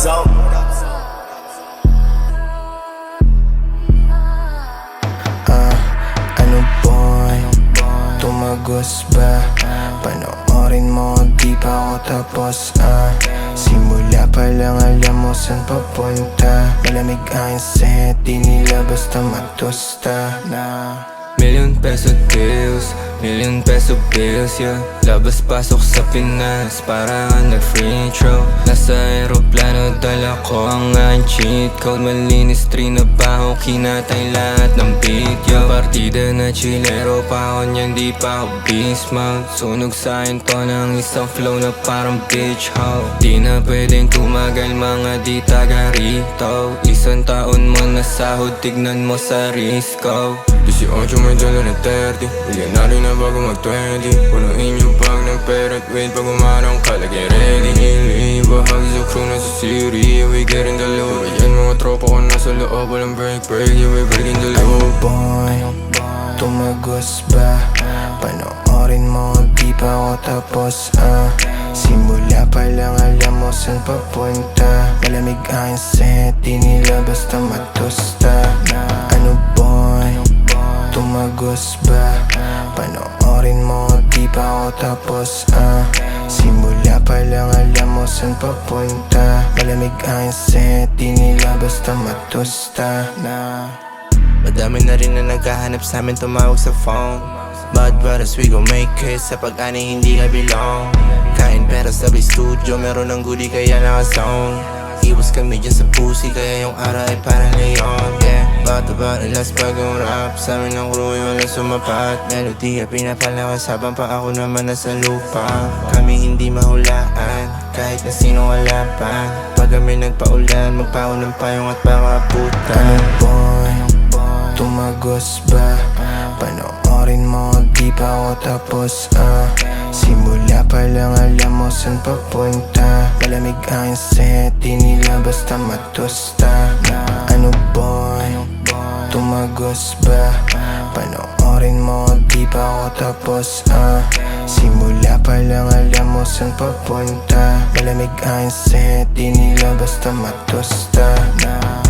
Zone? Ano boy, tumagos ba? Panoorin mo, di pa ako tapos simula pa lang alam mo saan papunta. Malamig ang set, di nila basta matusta na. Million peso deals, million peso bills, yeah. Labas pasok sa Pinas, parang nag-free throw. Nasa aeroplano, dala ko ang cheat code. Malinis, trinabaho, kinatay lahat ng beat, yeah. Partida na chilero pa ako niyan, di pa ako beast mode. Sunog sa'kin to ng isang flow na parang beach hoe. Di na pwedeng tumagal mga di taga rito. Isang taon mo na sahod, tignan mo sa Risco. 18 may dala na 30, milyonaryo na bago mag-20. Punuin yung bag ng pera at wait pag umarang ka, lagi ready. Bahagi sa crew na sa city, we getting the load. Yan mga tropa ko nasa loob, walang break, yeah, we breaking the Ano load. boy, tumagos ba? Panoorin mo, di pa ako tapos simula pa lang alam mo saan papunta. Malamig ang set, di nila basta matusta na. Ano boy, tumagos ba? Panoorin mo, di pa ako tapos simula pa lang alam mo saan papunta. Malamig ang set, di nila basta matusta na. Madami na rin na naghahanap sa amin, tumawag sa phone. Bad brothers, we gon' make it. Sa pag-ani hindi ka belong. Kain pera sabay studio, meron ng guli kaya naka-zone. Iwas kami dyan sa pussy, kaya yung araw ay parang leon, yeah. Bato-bato last bagong rap, sa amin ng crew ay wala sumapat. Melodiya pinapalakas habang pa ako naman nasa lupa. Kami hindi mahulaan, kahit na sino wala pa. Pag kami nagpaulan, magpaulan pa yung at pangaputan. Ano boy, tumagos ba? Panoorin mo, di pa ako tapos simula pa lang alam mo saan papunta. Malamig ang set, di nila basta matusta na. Ano boy, tumagos ba? Panoorin mo, di pa ako tapos simula pa lang alam mo saan papunta. Malamig ang set, di nila basta matusta na.